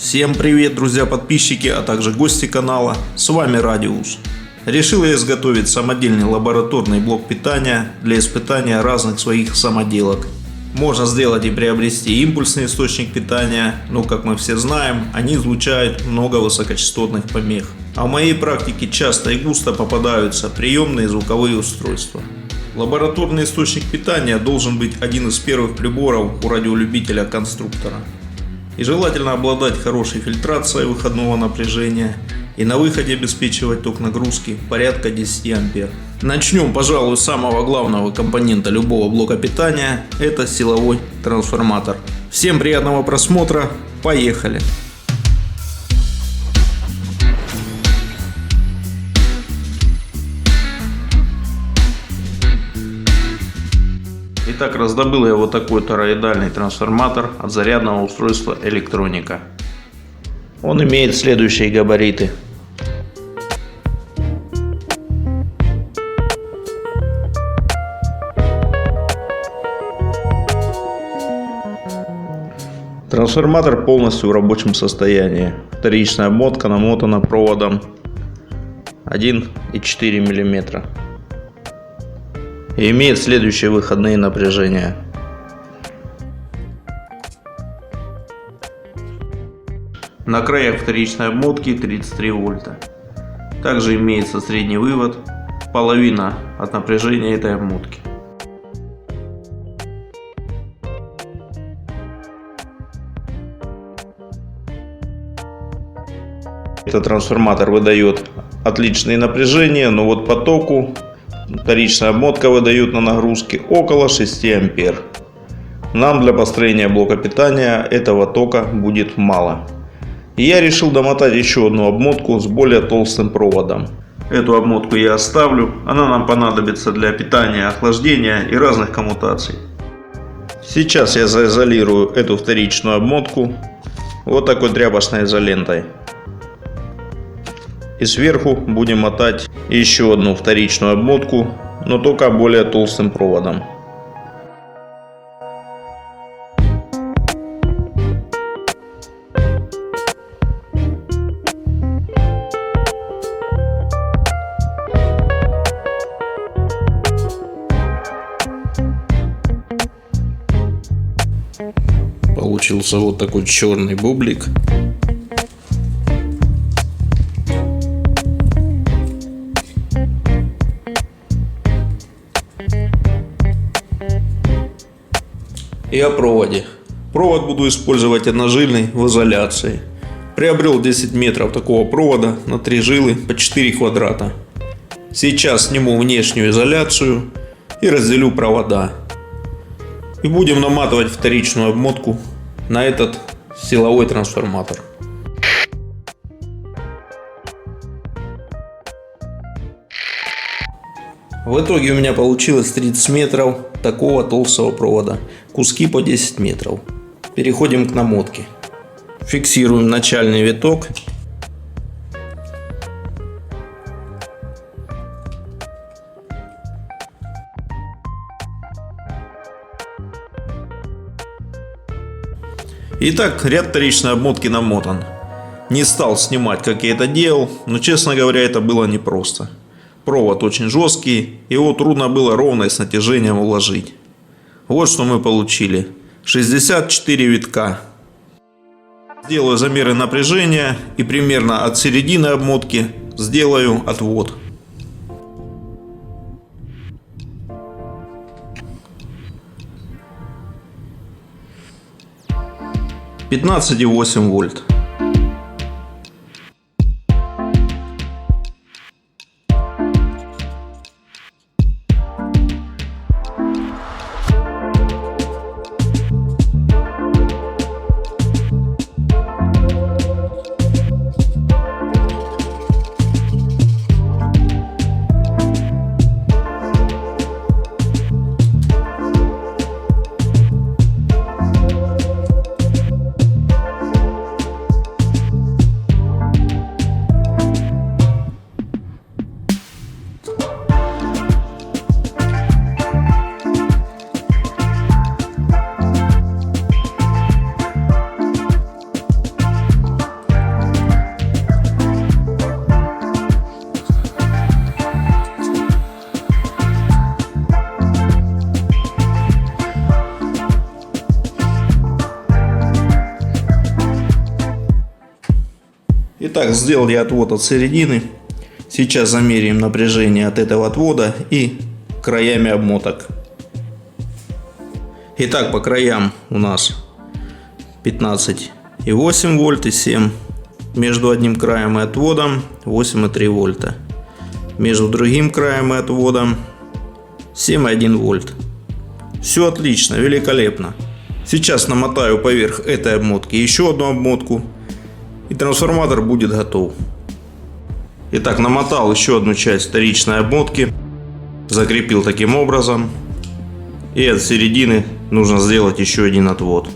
Всем привет, друзья подписчики, а также гости канала, с вами Радиус. Решил я изготовить самодельный лабораторный блок питания для испытания разных своих самоделок. Можно сделать и приобрести импульсный источник питания, но как мы все знаем, они излучают много высокочастотных помех. А в моей практике часто и густо попадаются приемные звуковые устройства. Лабораторный источник питания должен быть один из первых приборов у радиолюбителя-конструктора. И желательно обладать хорошей фильтрацией выходного напряжения и на выходе обеспечивать ток нагрузки порядка 10 ампер. Начнем, пожалуй, с самого главного компонента любого блока питания – это силовой трансформатор. Всем приятного просмотра, поехали! Итак, раздобыл я вот такой тороидальный трансформатор от зарядного устройства Электроника. Он имеет следующие габариты. Трансформатор полностью в рабочем состоянии. Вторичная обмотка намотана проводом 1,4 мм. И имеет следующие выходные напряжения. На краях вторичной обмотки 33 вольта. Также имеется средний вывод, половина от напряжения этой обмотки. Этот трансформатор выдает отличные напряжения, но вот по току вторичная обмотка выдает на нагрузке около 6 ампер. Нам для построения блока питания этого тока будет мало. И я решил домотать еще одну обмотку с более толстым проводом. Эту обмотку я оставлю, она нам понадобится для питания, охлаждения и разных коммутаций. Сейчас я заизолирую эту вторичную обмотку вот такой тряпочной изолентой. И сверху будем мотать еще одну вторичную обмотку, но только более толстым проводом. Получился вот такой черный бублик. И о проводе. Провод буду использовать одножильный в изоляции. Приобрел 10 метров такого провода на 3 жилы по 4 квадрата. Сейчас сниму внешнюю изоляцию и разделю провода. И будем наматывать вторичную обмотку на этот силовой трансформатор. В итоге у меня получилось 30 метров такого толстого провода. Куски по 10 метров. Переходим к намотке. Фиксируем начальный виток. Итак, ряд вторичной обмотки намотан. Не стал снимать, как я это делал, но, честно говоря, это было непросто. Провод очень жесткий, его трудно было ровно и с натяжением уложить. Вот что мы получили. 64 витка. Сделаю замеры напряжения и примерно от середины обмотки сделаю отвод. — 15,8 вольт. Итак, сделал я отвод от середины. Сейчас замеряем напряжение от этого отвода и краями обмоток. Итак, по краям у нас 15,8 вольт и 7. Между одним краем и отводом 8,3 вольта. Между другим краем и отводом 7,1 вольт. Все отлично, великолепно. Сейчас намотаю поверх этой обмотки еще одну обмотку, и трансформатор будет готов. Итак, намотал еще одну часть вторичной обмотки, закрепил таким образом, и от середины нужно сделать еще один отвод.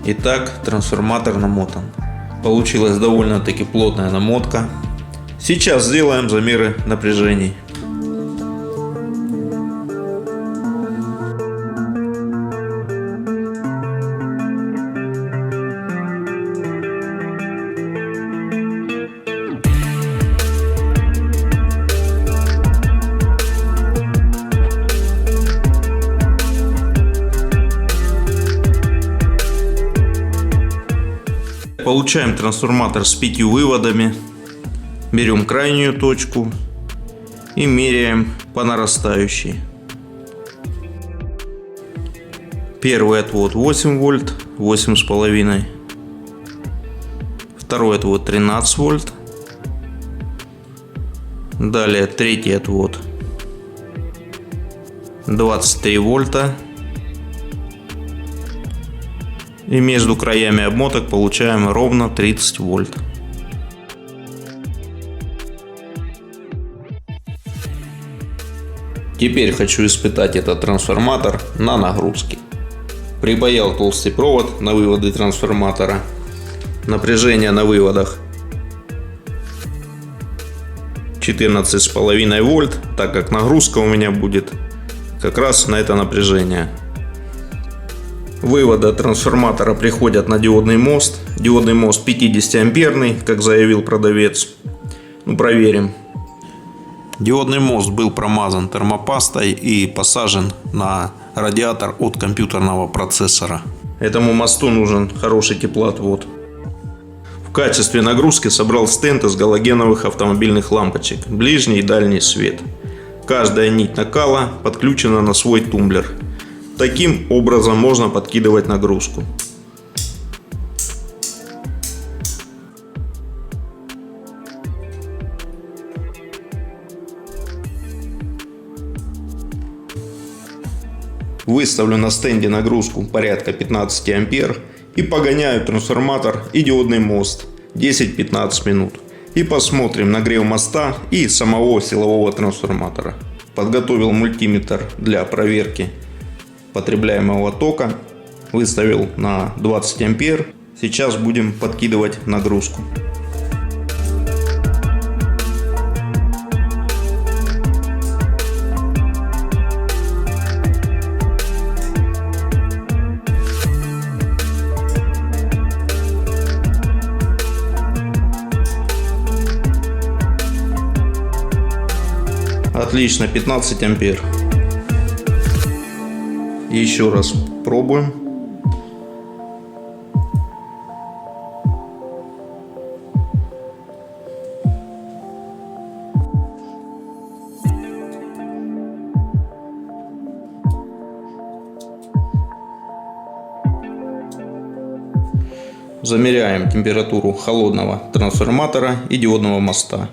Итак, трансформатор намотан. Получилась довольно-таки плотная намотка. Сейчас сделаем замеры напряжений. Получаем трансформатор с 5 выводами. Берем крайнюю точку и меряем по нарастающей. Первый отвод 8 вольт, 8,5. Второй отвод 13 вольт. Далее третий отвод 23 вольта. И между краями обмоток получаем ровно 30 вольт. Теперь хочу испытать этот трансформатор на нагрузке. Припаял толстый провод на выводы трансформатора. Напряжение на выводах 14,5 вольт, так как нагрузка у меня будет как раз на это напряжение. Выводы от трансформатора приходят на диодный мост. Диодный мост 50 амперный, как заявил продавец. Проверим. Диодный мост был промазан термопастой и посажен на радиатор от компьютерного процессора. Этому мосту нужен хороший теплоотвод. В качестве нагрузки собрал стенд из галогеновых автомобильных лампочек. Ближний и дальний свет. Каждая нить накала подключена на свой тумблер. Таким образом можно подкидывать нагрузку. Выставлю на стенде нагрузку порядка 15 ампер и погоняю трансформатор и диодный мост 10-15 минут. И посмотрим нагрев моста и самого силового трансформатора. Подготовил мультиметр для проверки потребляемого тока, выставил на 20 ампер. Сейчас будем подкидывать нагрузку. Отлично, 15 ампер. Еще раз пробуем. Замеряем температуру холодного трансформатора и диодного моста.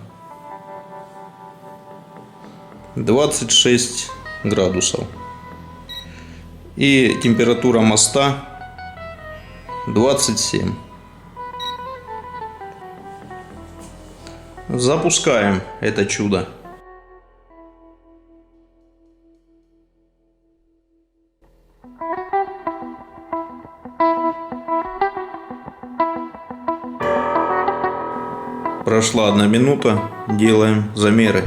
26 градусов. И температура моста 27. Запускаем это чудо. Прошла 1 минута, делаем замеры.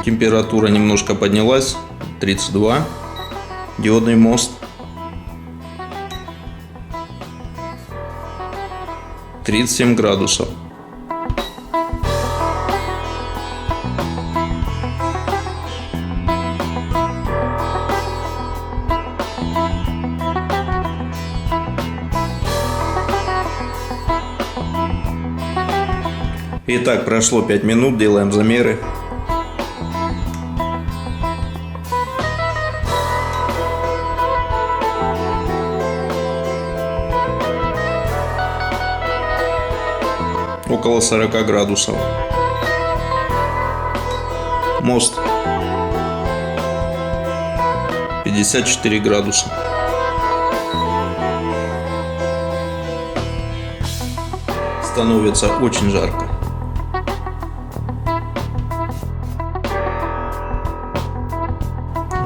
Температура немножко поднялась, 32. Диодный мост 37 градусов. Итак, прошло 5 минут, делаем замеры. Около 40 градусов. Мост 54 градуса. Становится очень жарко.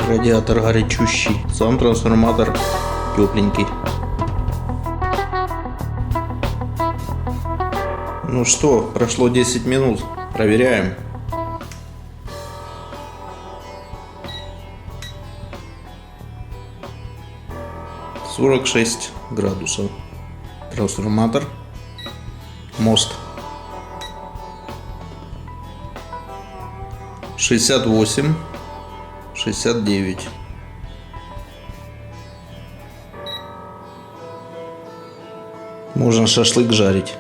Радиатор горячущий, сам трансформатор тепленький. Ну что, прошло 10 минут, проверяем. — 46 градусов. Трансформатор, мост 68, 69. Можно шашлык жарить.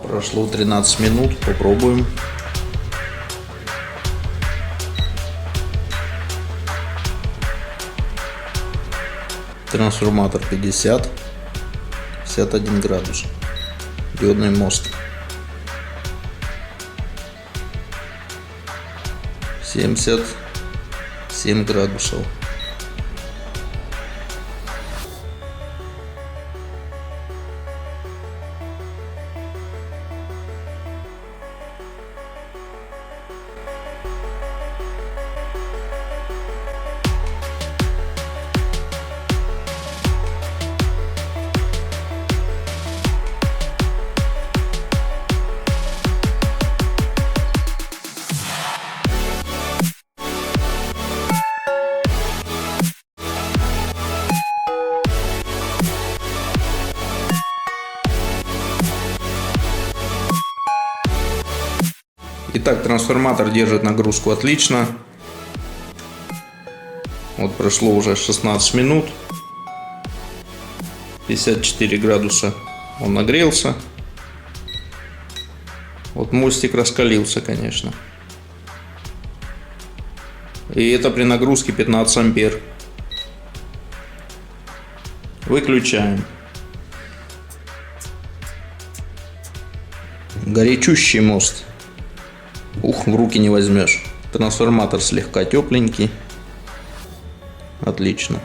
Прошло 13 минут, попробуем. Трансформатор 50, 51 градус. Диодный мост 77 градусов. Итак, трансформатор держит нагрузку отлично. Вот прошло уже 16 минут. 54 градуса он нагрелся. Вот мостик раскалился, конечно. И это при нагрузке 15 ампер. Выключаем. Горячущий мост. Ух, в руки не возьмешь. Трансформатор слегка тепленький. Отлично.